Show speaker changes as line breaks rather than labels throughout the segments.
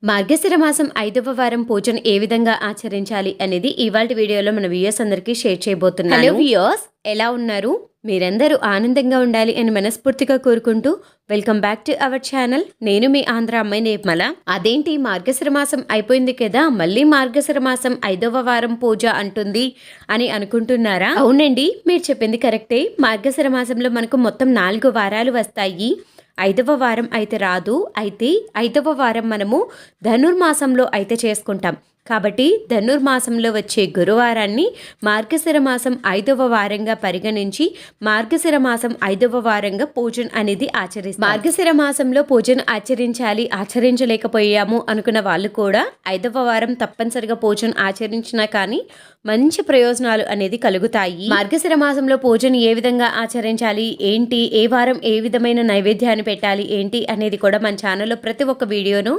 మార్గశిర మాసం 5వ వారం పూజను ఏ విధంగా ఆచరించాలి అనేది ఇవాల్టి వీడియోలో మన వ్యూయర్స్ అందరికీ షేర్ చేయబోతున్నాను. హలో వ్యూయర్స్, ఎలా ఉన్నారు? మీరందరూ ఆనందంగా ఉండాలి అని మనస్ఫూర్తిగా కోరుకుంటూ welcome back to our channel. నేను మీ ఆంధ్ర అమ్మాయి నిర్మల. అదేంటి మార్గశిర మాసం అయిపోయింది కదా, మళ్ళీ మార్గశిర మాసం 5వ వారం పూజ అంటుంది అని అనుకుంటున్నారా? అవునండి, మీరు చెప్పింది కరెక్టే. మార్గశిర మాసంలో మనకు మొత్తం 4 వారాలు వస్తాయి. 5వ వారం అయితే రాదు. అయితే 5వ వారం మనము ధనుర్మాసంలో అయితే చేసుకుంటాం. కాబట్టి ధనుర్మాసంలో వచ్చే గురువారాన్ని మార్గశిర మాసం 5వ వారంగా పరిగణించి మార్గశిర మాసం 5వ వారంగా పూజను అనేది ఆచరిస్తాం. మార్గశిర మాసంలో పూజను ఆచరించలేకపోయాము అనుకున్న వాళ్ళు కూడా 5వ వారం తప్పనిసరిగా పూజను ఆచరించినా కానీ మంచి ప్రయోజనాలు అనేది కలుగుతాయి. మార్గశిర మాసంలో పూజను ఏ విధంగా ఆచరించాలి, ఏంటి, ఏ వారం ఏ విధమైన నైవేద్యాన్ని పెట్టాలి ఏంటి అనేది కూడా మన ఛానల్లో ప్రతి ఒక్క వీడియోను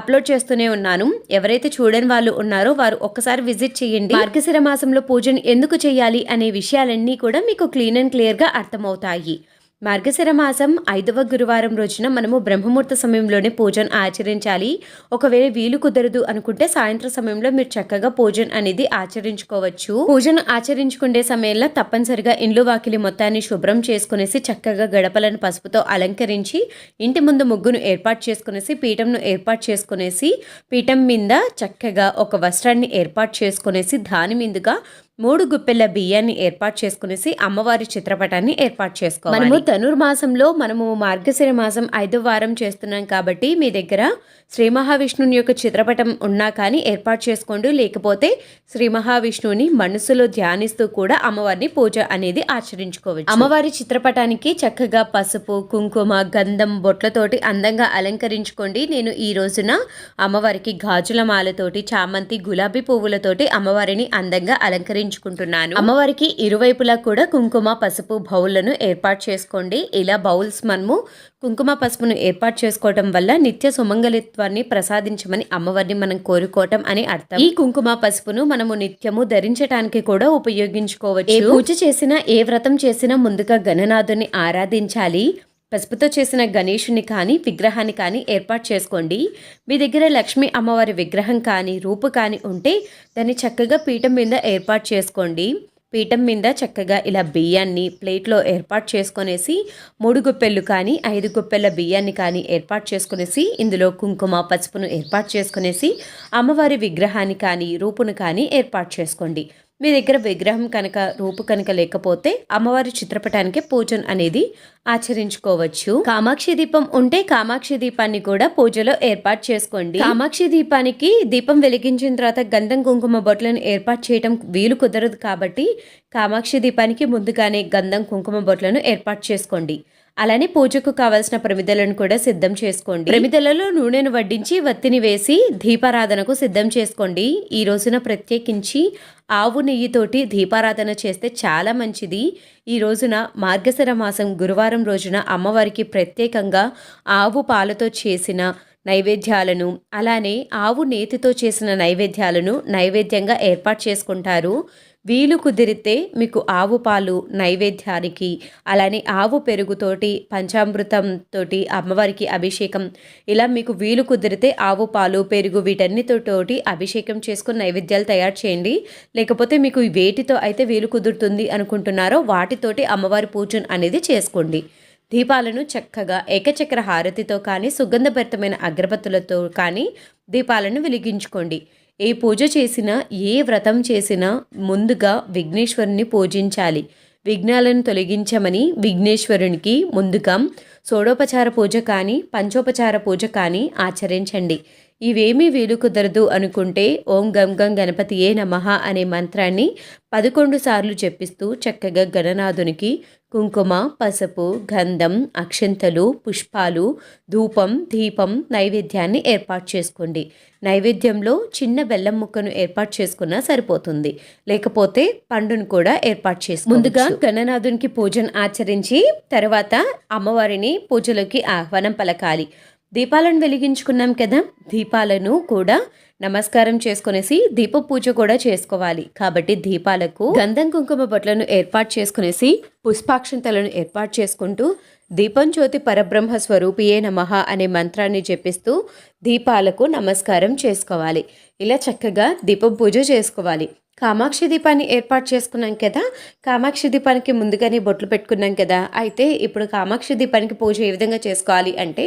అప్లోడ్ చేస్తూనే ఉన్నాను. ఎవరైతే చూడని వాళ్ళు ఉన్నారో వారు ఒక్కసారి విజిట్ చేయండి. మార్గశిర మాసంలో పూజను ఎందుకు చేయాలి అనే విషయాలన్నీ కూడా మీకు క్లీన్ అండ్ క్లియర్గా అర్థమవుతాయి. మార్గశిర మాసం 5వ గురువారం రోజున మనము బ్రహ్మముహూర్త సమయంలోనే పూజను ఆచరించాలి. ఒకవేళ వీలు కుదరదు అనుకుంటే సాయంత్రం సమయంలో మీరు చక్కగా పూజను అనేది ఆచరించుకోవచ్చు. పూజను ఆచరించుకునే సమయంలో తప్పనిసరిగా ఇండ్లు వాకిలి మొత్తాన్ని శుభ్రం చేసుకునేసి చక్కగా గడపలను పసుపుతో అలంకరించి ఇంటి ముందు ముగ్గును ఏర్పాటు చేసుకునేసి పీఠంను ఏర్పాటు చేసుకునేసి పీఠం మీద చక్కగా ఒక వస్త్రాన్ని ఏర్పాటు చేసుకునేసి దాని మీదుగా 3 గుప్పెళ్ల బియ్యాన్ని ఏర్పాటు చేసుకునేసి అమ్మవారి చిత్రపటాన్ని ఏర్పాటు చేసుకోవాలి. మనము ధనుర్మాసంలో మార్గశిర మాసం 5వ వారం చేస్తున్నాం కాబట్టి మీ దగ్గర శ్రీ మహావిష్ణుని యొక్క చిత్రపటం ఉన్నా కానీ ఏర్పాటు చేసుకోండి. లేకపోతే శ్రీ మహావిష్ణువుని మనసులో ధ్యానిస్తూ కూడా అమ్మవారిని పూజ అనేది ఆచరించుకోవచ్చు. అమ్మవారి చిత్రపటానికి చక్కగా పసుపు, కుంకుమ, గంధం, బొట్లతోటి అందంగా అలంకరించుకోండి. నేను ఈ రోజున అమ్మవారికి గాజుల మాలతోటి, చామంతి, గులాబీ పువ్వులతోటి అమ్మవారిని అందంగా అలంకరించుకుంటున్నాను. అమ్మవారికి ఇరువైపులా కూడా కుంకుమ, పసుపు బౌళ్లను ఏర్పాటు చేసుకోండి. ఇలా బౌల్స్ మనము కుంకుమ పసుపును ఏర్పాటు చేసుకోవటం వల్ల నిత్య సుమంగళిత్వాన్ని ప్రసాదించమని అమ్మవారిని మనం కోరుకోవటం అని అర్థం. ఈ కుంకుమ పసుపును మనము నిత్యము ధరించడానికి కూడా ఉపయోగించుకోవచ్చు. ఏ పూజ చేసినా, ఏ వ్రతం చేసినా ముందుగా గణనాథుని ఆరాధించాలి. పసుపుతో చేసిన గణేశుని కానీ విగ్రహాన్ని కానీ ఏర్పాటు చేసుకోండి. మీ దగ్గర లక్ష్మీ అమ్మవారి విగ్రహం కానీ రూపు కానీ ఉంటే దాన్ని చక్కగా పీఠం మీద ఏర్పాటు చేసుకోండి. పీఠం మీద చక్కగా ఇలా బియ్యాన్ని ప్లేట్లో ఏర్పాటు చేసుకునేసి 3 గుప్పెళ్ళు కానీ 5 గుప్పెళ్ళ బియ్యాన్ని కానీ ఏర్పాటు చేసుకునేసి ఇందులో కుంకుమ పసుపును ఏర్పాటు చేసుకునేసి అమ్మవారి విగ్రహాన్ని కానీ రూపును కానీ ఏర్పాటు చేసుకోండి. మీ దగ్గర విగ్రహం కనుక రూపు కనుక లేకపోతే అమ్మవారి చిత్రపటానికి పూజను అనేది ఆచరించుకోవచ్చు. కామాక్షి దీపం ఉంటే కామాక్షి దీపాన్ని కూడా పూజలో ఏర్పాటు చేసుకోండి. కామాక్షి దీపానికి దీపం వెలిగించిన తర్వాత గంధం, కుంకుమ బొట్లను ఏర్పాటు చేయడం వీలు కుదరదు కాబట్టి కామాక్షి దీపానికి ముందుగానే గంధం, కుంకుమ బొట్లను ఏర్పాటు చేసుకోండి. అలానే పూజకు కావలసిన ప్రమిదలను కూడా సిద్ధం చేసుకోండి. ప్రమిదలలో నూనెను వడ్డించి వత్తిని వేసి దీపారాధనకు సిద్ధం చేసుకోండి. ఈ రోజున ప్రత్యేకించి ఆవు నెయ్యితోటి దీపారాధన చేస్తే చాలా మంచిది. ఈ రోజున మార్గశిర మాసం గురువారం రోజున అమ్మవారికి ప్రత్యేకంగా ఆవు పాలతో చేసిన నైవేద్యాలను, అలానే ఆవు నేతితో చేసిన నైవేద్యాలను నైవేద్యంగా ఏర్పాటు చేసుకుంటారు. వీలు కుదిరితే మీకు ఆవు పాలు నైవేద్యానికి, అలానే ఆవు పెరుగుతోటి పంచామృతంతోటి అమ్మవారికి అభిషేకం, ఇలా మీకు వీలు కుదిరితే ఆవు పాలు, పెరుగు వీటన్నిటితోటి అభిషేకం చేసుకుని నైవేద్యాలు తయారు చేయండి. లేకపోతే మీకు వేటితో అయితే వీలు కుదురుతుంది అనుకుంటున్నారో వాటితోటి అమ్మవారి పూజను అనేది చేసుకోండి. దీపాలను చక్కగా ఏకచక్ర హారతితో కానీ సుగంధభరితమైన అగరబత్తులతో కానీ దీపాలను వెలిగించుకోండి. ఏ పూజ చేసినా, ఏ వ్రతం చేసినా ముందుగా విఘ్నేశ్వరుని పూజించాలి. విఘ్నాలను తొలగించమని విఘ్నేశ్వరునికి ముందుగా షోడోపచార పూజ కానీ పంచోపచార పూజ కానీ ఆచరించండి. ఇవేమీ వీలు కుదరదు అనుకుంటే ఓం గం గం గణపతియే నమః అనే మంత్రాన్ని 11 సార్లు జపిస్తూ చక్కగా గణనాథునికి కుంకుమ, పసుపు, గంధం, అక్షంతలు, పుష్పాలు, ధూపం, దీపం, నైవేద్యాన్ని ఏర్పాటు చేసుకోండి. నైవేద్యంలో చిన్న బెల్లం ముక్కను ఏర్పాటు చేసుకున్నా సరిపోతుంది. లేకపోతే పండును కూడా ఏర్పాటు చేసుకోండి. ముందుగా గణనాథునికి పూజను ఆచరించి తర్వాత అమ్మవారిని పూజలోకి ఆహ్వానం పలకాలి. దీపాలను వెలిగించుకున్నాం కదా, దీపాలను కూడా నమస్కారం చేసుకునేసి దీప పూజ కూడా చేసుకోవాలి. కాబట్టి దీపాలకు గంధం, కుంకుమ బొట్లను ఏర్పాటు చేసుకునేసి పుష్పాక్షంతలను ఏర్పాటు చేసుకుంటూ దీపం జ్యోతి పరబ్రహ్మ స్వరూపియే నమః అనే మంత్రాన్ని జపిస్తూ దీపాలకు నమస్కారం చేసుకోవాలి. ఇలా చక్కగా దీపం పూజ చేసుకోవాలి. కామాక్షి దీపాన్ని ఏర్పాటు చేసుకున్నాం కదా, కామాక్షి దీపానికి ముందుగానే బొట్లు పెట్టుకున్నాం కదా. అయితే ఇప్పుడు కామాక్షి దీపానికి పూజ ఏ విధంగా చేసుకోవాలి అంటే,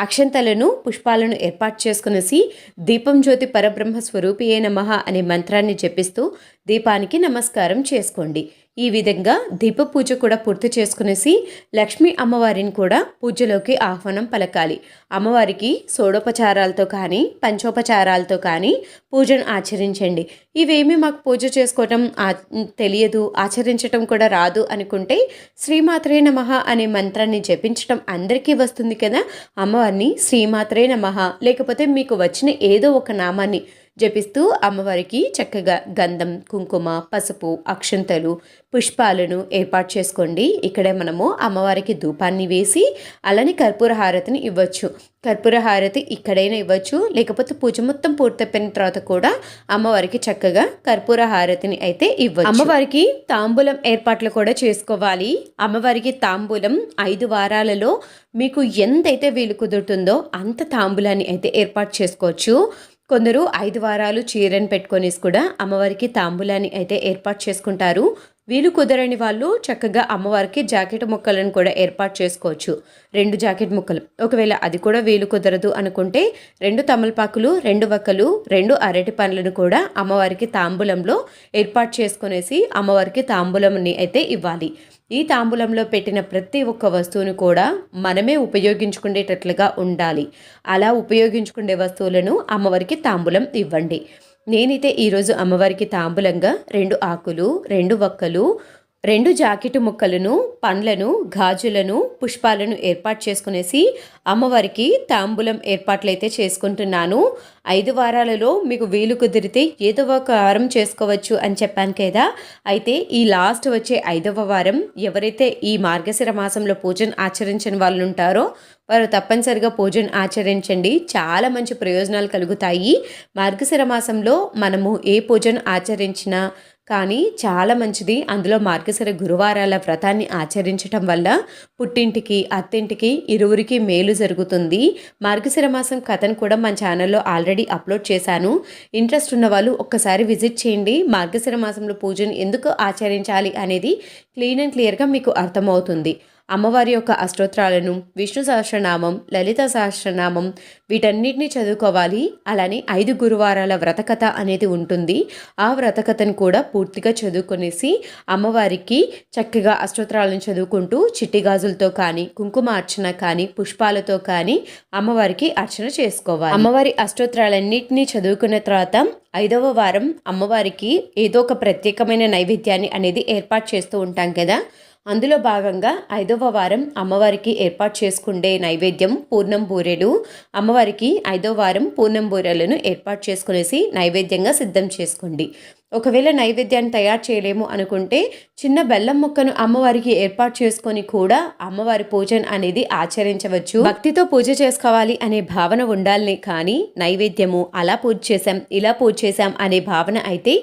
అక్షంతలను పుష్పాలను ఏర్పాటు చేసుకునేసి దీపం జ్యోతి పరబ్రహ్మ స్వరూపియే నమః అనే మంత్రాన్ని జపిస్తూ దీపానికి నమస్కారం చేసుకోండి. ఈ విధంగా దీప పూజ కూడా పూర్తి చేసుకునేసి లక్ష్మీ అమ్మవారిని కూడా పూజలోకి ఆహ్వానం పలకాలి. అమ్మవారికి షోడోపచారాలతో కానీ పంచోపచారాలతో కానీ పూజను ఆచరించండి. ఇవేమీ మాకు పూజ చేసుకోవటం తెలియదు, ఆచరించటం కూడా రాదు అనుకుంటే శ్రీమాత్రే నమః అనే మంత్రాన్ని జపించటం అందరికీ వస్తుంది కదా. అమ్మవారిని శ్రీమాత్రే నమః లేకపోతే మీకు వచ్చిన ఏదో ఒక నామాన్ని జపిస్తూ అమ్మవారికి చక్కగా గంధం, కుంకుమ, పసుపు, అక్షంతలు, పుష్పాలను ఏర్పాటు చేసుకోండి. ఇక్కడే మనము అమ్మవారికి ధూపాన్ని వేసి అలానే కర్పూర హారతిని ఇవ్వచ్చు. కర్పూర హారతి ఇక్కడైనా ఇవ్వచ్చు, లేకపోతే పూజ మొత్తం పూర్తయిపోయిన తర్వాత కూడా అమ్మవారికి చక్కగా కర్పూర హారతిని అయితే ఇవ్వచ్చు. అమ్మవారికి తాంబూలం ఏర్పాట్లు కూడా చేసుకోవాలి. అమ్మవారికి తాంబూలం 5 వారాలలో మీకు ఎంతైతే వీలు కుదురుతుందో అంత తాంబూలాన్ని అయితే ఏర్పాటు చేసుకోవచ్చు. కొందరు 5 వారాలు చీరను పెట్టుకొనేసి కూడా అమ్మవారికి తాంబూలాన్ని అయితే ఏర్పాటు చేసుకుంటారు. వీలు కుదరని వాళ్ళు చక్కగా అమ్మవారికి జాకెట్ ముక్కలను కూడా ఏర్పాటు చేసుకోవచ్చు. 2 జాకెట్ ముక్కలు, ఒకవేళ అది కూడా వీలు కుదరదు అనుకుంటే 2 తమలపాకులు, 2 వక్కలు, 2 అరటి పండ్లను కూడా అమ్మవారికి తాంబూలంలో ఏర్పాటు చేసుకునేసి అమ్మవారికి తాంబూలంని అయితే ఇవ్వాలి. ఈ తాంబూలంలో పెట్టిన ప్రతి ఒక్క వస్తువును కూడా మనమే ఉపయోగించుకునేటట్లుగా ఉండాలి. అలా ఉపయోగించుకునే వస్తువులను అమ్మవారికి తాంబూలం ఇవ్వండి. నేనైతే ఈరోజు అమ్మవారికి తాంబూలంగా 2 ఆకులు, 2 వక్కలు, 2 జాకెట్ ముక్కలను, పండ్లను, గాజులను, పుష్పాలను ఏర్పాటు చేసుకునేసి అమ్మవారికి తాంబూలం ఏర్పాట్లయితే చేసుకుంటున్నాను. 5 వారాలలో మీకు వీలు కుదిరితే ఏదో ఒక వారం చేసుకోవచ్చు అని చెప్పాను కదా. అయితే ఈ లాస్ట్ వచ్చే 5వ వారం ఎవరైతే ఈ మార్గశిర మాసంలో పూజను ఆచరించిన వాళ్ళు ఉంటారో వారు తప్పనిసరిగా పూజను ఆచరించండి. చాలా మంచి ప్రయోజనాలు కలుగుతాయి. మార్గశిర మాసంలో మనము ఏ పూజను ఆచరించినా కానీ చాలా మంచిది. అందులో మార్గశిర గురువారాల వ్రతాన్ని ఆచరించటం వల్ల పుట్టింటికి, అత్తింటికి, ఇరువురికి మేలు జరుగుతుంది. మార్గశిర మాసం కథను కూడా మన ఛానల్లో ఆల్రెడీ అప్లోడ్ చేశాను. ఇంట్రెస్ట్ ఉన్న వాళ్ళు ఒక్కసారి విజిట్ చేయండి. మార్గశిర మాసంలో పూజను ఎందుకు ఆచరించాలి అనేది క్లియర్గా మీకు అర్థమవుతుంది. అమ్మవారి యొక్క అష్టోత్తరాలను, విష్ణు సహస్రనామం, లలిత సహస్రనామం వీటన్నిటిని చదువుకోవాలి. అలానే 5 గురువారాల వ్రతకథ అనేది ఉంటుంది. ఆ వ్రతకథను కూడా పూర్తిగా చదువుకునేసి అమ్మవారికి చక్కగా అష్టోత్తరాలను చదువుకుంటూ చిట్టి గాజులతో కానీ, కుంకుమ అర్చన కానీ, పుష్పాలతో కానీ అమ్మవారికి అర్చన చేసుకోవాలి. అమ్మవారి అష్టోత్తరాలన్నింటినీ చదువుకున్న తర్వాత 5వ వారం అమ్మవారికి ఏదో ఒక ప్రత్యేకమైన నైవేద్యాన్ని అనేది ఏర్పాటు చేస్తూ ఉంటాం కదా. అందులో భాగంగా 5వ వారం అమ్మవారికి ఏర్పాటు చేసుకుండే నైవేద్యం పూర్ణం బూరెలు. అమ్మవారికి 5వ వారం పూర్ణం బూరెలను ఏర్పాటు చేసుకునేసి నైవేద్యంగా సిద్ధం చేసుకోండి. ఒకవేళ నైవేద్యాన్ని తయారు చేయలేము అనుకుంటే చిన్న బెల్లం ముక్కను అమ్మవారికి ఏర్పాటు చేసుకొని కూడా అమ్మవారి పూజను అనేది ఆచరించవచ్చు. భక్తితో పూజ చేసుకోవాలి అనే భావన ఉండాలని, కానీ నైవేద్యము అలా పూజ చేశాం, ఇలా పూజ చేశాం అనే భావన అయితే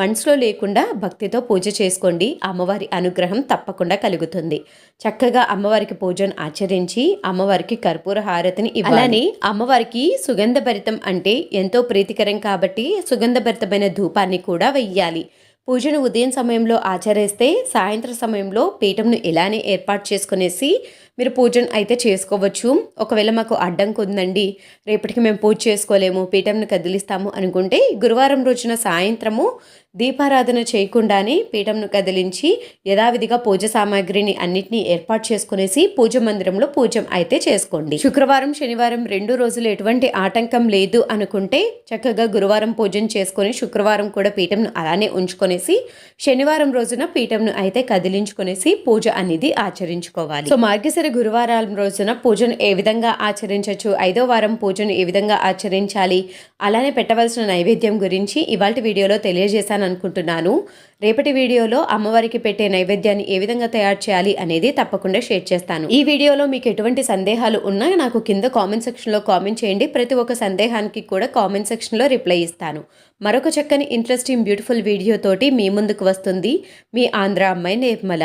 మనసులో లేకుండా భక్తితో పూజ చేసుకోండి. అమ్మవారి అనుగ్రహం తప్పకుండా కలుగుతుంది. చక్కగా అమ్మవారికి పూజను ఆచరించి అమ్మవారికి కర్పూర హారతిని ఇవ్వాలి. అలానే అమ్మవారికి సుగంధభరితం అంటే ఎంతో ప్రీతికరం కాబట్టి సుగంధభరితమైన ధూపాన్ని కూడా వెయ్యాలి. పూజను ఉదయం సమయంలో ఆచరిస్తే సాయంత్రం సమయంలో పీఠంను ఇలానే ఏర్పాటు చేసుకునేసి మీరు పూజను అయితే చేసుకోవచ్చు. ఒకవేళ మాకు అడ్డంకి ఉందండి, రేపటికి మేము పూజ చేసుకోలేము, పీఠంను కదిలిస్తాము అనుకుంటే గురువారం రోజున సాయంత్రము దీపారాధన చేయకుండానే పీఠంను కదిలించి యథావిధిగా పూజ సామాగ్రిని అన్నిటినీ ఏర్పాటు చేసుకునేసి పూజ మందిరంలో పూజ అయితే చేసుకోండి. శుక్రవారం, శనివారం 2 రోజులు ఎటువంటి ఆటంకం లేదు అనుకుంటే చక్కగా గురువారం పూజను చేసుకొని శుక్రవారం కూడా పీఠంను అలానే ఉంచుకొనేసి శనివారం రోజున పీఠంను అయితే కదిలించుకొనేసి పూజ అనేది ఆచరించుకోవాలి. సో మార్గశిర గురువారం రోజున పూజను ఏ విధంగా ఆచరించవచ్చు, 5వ వారం పూజను ఏ విధంగా ఆచరించాలి, అలానే పెట్టవలసిన నైవేద్యం గురించి ఇవాల్టి వీడియోలో తెలియజేశాను అనుకుంటున్నాను. రేపటి వీడియోలో అమ్మవారికి పెట్టే నైవేద్యాన్ని ఏ విధంగా తయారు చేయాలి అనేది తప్పకుండా షేర్ చేస్తాను. ఈ వీడియోలో మీకు ఎటువంటి సందేహాలు ఉన్నా నాకు కింద కామెంట్ సెక్షన్లో కామెంట్ చేయండి. ప్రతి ఒక్క సందేహానికి కూడా కామెంట్ సెక్షన్లో రిప్లై ఇస్తాను. మరొక చక్కని ఇంట్రెస్టింగ్ బ్యూటిఫుల్ వీడియో తోటి మీ ముందుకు వస్తుంది మీ ఆంధ్ర అమ్మాయి నిర్మల.